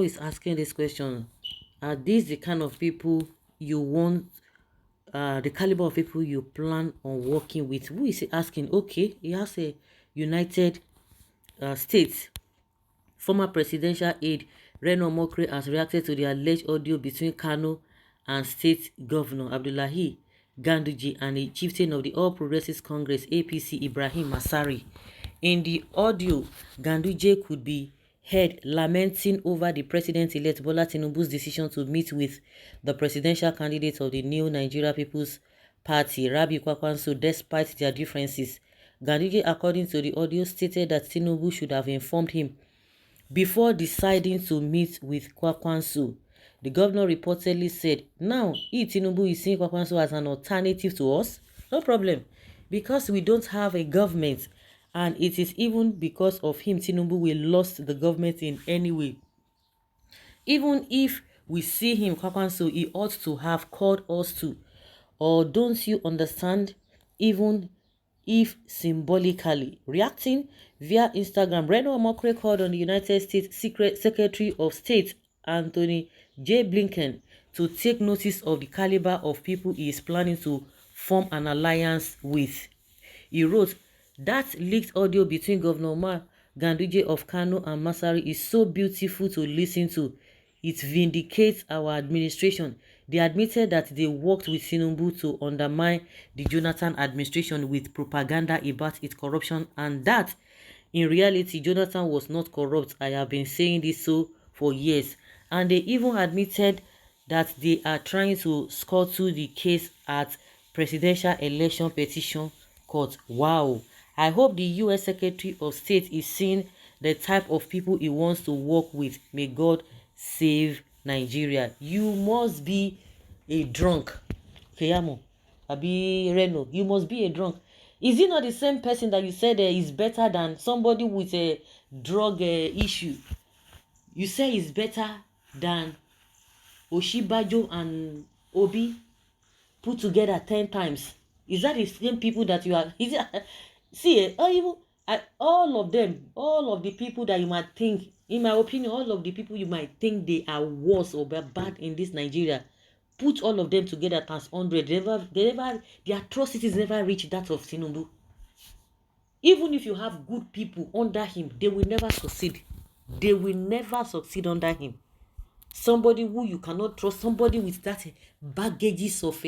Reno is asking this question. Are these the kind of people you want, the caliber of people you plan on working with? Who is he asking? Okay, he has a United States. Former presidential aide Reno Mokre has reacted to the alleged audio between Kano and State Governor Abdullahi Ganduje and a chieftain of the All Progressives Congress APC Ibrahim Masari. In the audio, Ganduje could be heard lamenting over the president-elect Bola Tinubu's decision to meet with the presidential candidate of the New Nigeria People's Party, Rabi Kwankwaso, despite their differences. Ganduje, according to the audio, stated that Tinubu should have informed him before deciding to meet with Kwankwaso. The governor reportedly said, now, Tinubu is seeing Kwankwaso as an alternative to us. No problem. Because we don't have a government. And it is even because of him, Tinubu, we lost the government in any way. Even if we see him, Kwankwaso, he ought to have called us to. Or don't you understand? Even if symbolically. Reacting via Instagram, Reno Mokre called on the United States Secretary of State Anthony J. Blinken to take notice of the caliber of people he is planning to form an alliance with. He wrote, that leaked audio between Governor Ganduje of Kano and Masari is so beautiful to listen to. It vindicates our administration. They admitted that they worked with Tinubu to undermine the Jonathan administration with propaganda about its corruption, and that, in reality, Jonathan was not corrupt. I have been saying this so for years. And they even admitted that they are trying to scuttle the case at Presidential Election Petition Court. Wow. I hope the U.S. Secretary of State is seeing the type of people he wants to work with. May God save Nigeria. You must be a drunk. Keyamo, Abi Reno, you must be a drunk. Is he not the same person that you said is better than somebody with a drug issue? You say is better than Oshibajo and Obi put together 10 times. Is that the same people that you are? Is it, see, all of them, all of the people that you might think, in my opinion, all of the people you might think they are worse or bad in this Nigeria, put all of them together as 100. The atrocities never reach that of Tinubu. Even if you have good people under him, they will never succeed. They will never succeed under him. Somebody who you cannot trust, somebody with that baggages of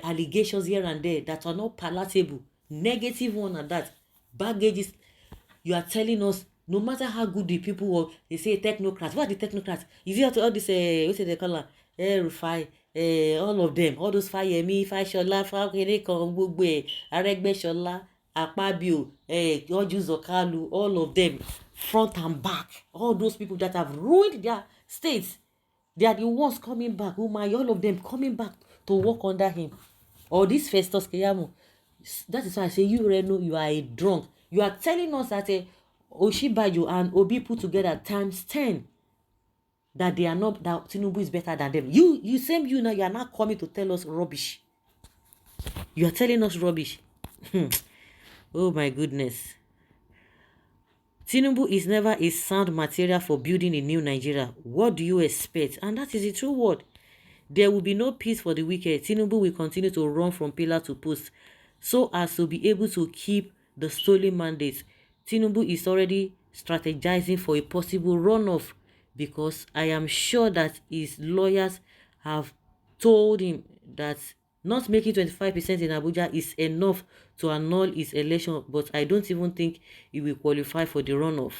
allegations here and there that are not palatable, negative one and that baggages. You are telling us, no matter how good the people were, they say technocrats. What are the technocrats? Is it all this what say they call her? Rufai, all of them, all those Fayemi, Fashola, Fakere, Aregbesola, Akpabio, Oju Zokalu, all of them, front and back, all those people that have ruined their states, they are the ones coming back. All of them coming back to work under him. Or this Festus Keyamo. That is why I say, you Reno, you are a drunk. You are telling us that Oshibajo and Obi put together times 10. That they are not, that Tinubu is better than them. You now, you are not coming to tell us rubbish. You are telling us rubbish. Oh my goodness. Tinubu is never a sound material for building a new Nigeria. What do you expect? And that is the true word. There will be no peace for the wicked. Tinubu will continue to run from pillar to post so as to be able to keep the stolen mandates. Tinubu is already strategizing for a possible runoff because I am sure that his lawyers have told him that not making 25% in Abuja is enough to annul his election, but I don't even think he will qualify for the runoff.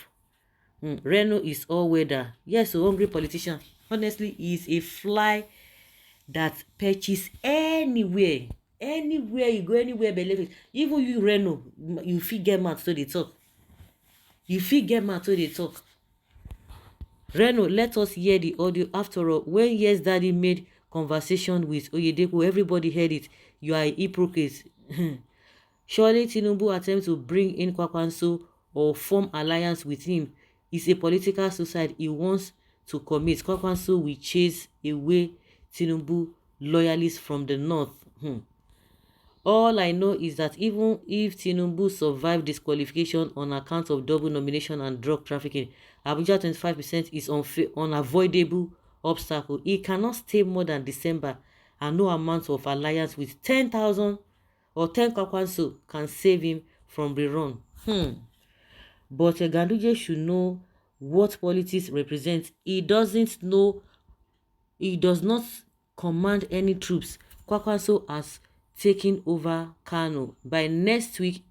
Reno is all weather. Yes, a hungry politician. Honestly, he is a fly that perches anywhere. Anywhere you go, anywhere, believe it. Even you, Reno, you fit get mad so they talk. You fit get mad so they talk. Reno, let us hear the audio. After all, when Yes Daddy made conversation with Oyedepo, everybody heard it. You are a hypocrite. Surely Tinubu attempt to bring in Kwankwaso or form alliance with him is a political suicide he wants to commit. Kwankwaso will chase away Tinubu loyalists from the north. All I know is that even if Tinubu survived disqualification on account of double nomination and drug trafficking, Abuja 25% is unavoidable obstacle. He cannot stay more than December, and no amount of alliance with 10,000 or 10 Kwankwaso can save him from the run. But Ganduje should know what politics represents. He does not command any troops. Kwankwaso has taken over Kano. By next week,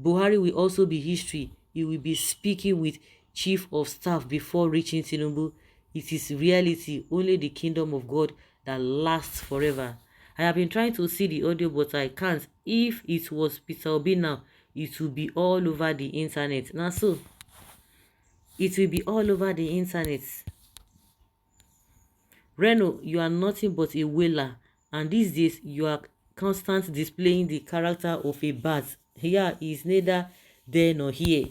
Buhari will also be history. He will be speaking with chief of staff before reaching Tinubu. It is reality, only the kingdom of God that lasts forever. I have been trying to see the audio, but I can't. If it was Peter Obi now, it will be all over the internet. Now so, it will be all over the internet. Reno, you are nothing but a wailer, and these days you are constant displaying the character of a bat. Here is neither there nor here.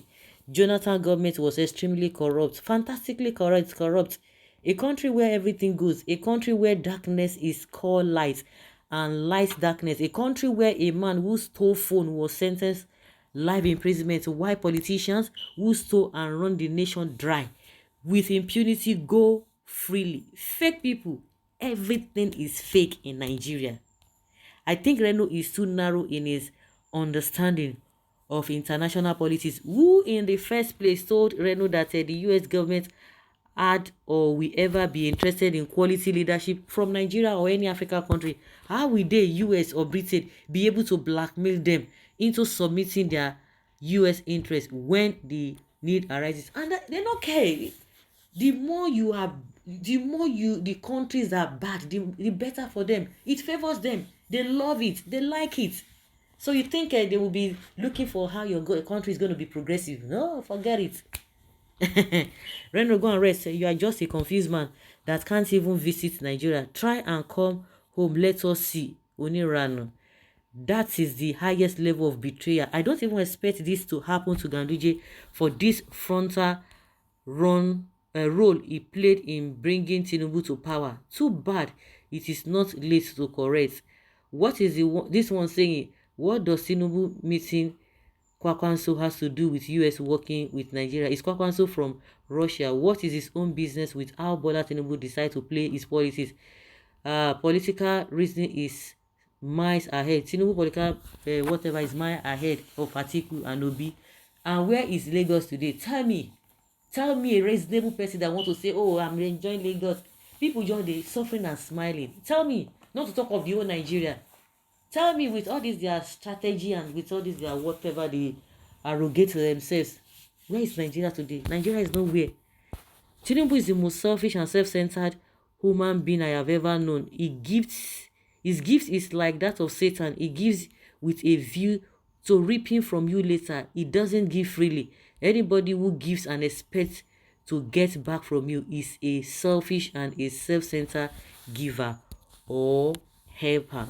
Jonathan government was extremely corrupt, fantastically corrupt. A country where everything goes, a country where darkness is called light and light darkness, a country where a man who stole phone was sentenced life imprisonment, while politicians who stole and run the nation dry with impunity go freely. Fake people, everything is fake in Nigeria. I think Reno is too narrow in his understanding of international politics. Who in the first place told Reno that the US government had or will ever be interested in quality leadership from Nigeria or any African country? How will they, US or Britain, be able to blackmail them into submitting their US interest when the need arises? And they don't care. The more you are, the countries are bad, the better for them. It favors them. They love it. They like it. So you think they will be looking for how your country is going to be progressive? No, forget it. Reno, go and rest. You are just a confused man that can't even visit Nigeria. Try and come home. Let us see. Onirano. That is the highest level of betrayal. I don't even expect this to happen to Ganduje for this frontal role he played in bringing Tinubu to power. Too bad it is not late to correct. What is this one saying? What does Tinubu meeting Kwankwaso has to do with US working with Nigeria? Is Kwankwaso from Russia? What is his own business with how Bola Tinubu decide to play his politics? Political reasoning is miles ahead. Tinubu political whatever is miles ahead of Atiku and Obi. And where is Lagos today? Tell me a reasonable person that want to say, oh, I'm enjoying Lagos. People just they suffering and smiling. Tell me, not to talk of the whole Nigeria. Tell me, with all this their strategy and with all this their whatever they arrogate to themselves, where is Nigeria today? Nigeria is nowhere. Tinubu is the most selfish and self-centered human being I have ever known. His gift is like that of Satan. He gives with a view to reaping from you later. He doesn't give freely. Anybody who gives and expects to get back from you is a selfish and a self-centered giver or helper.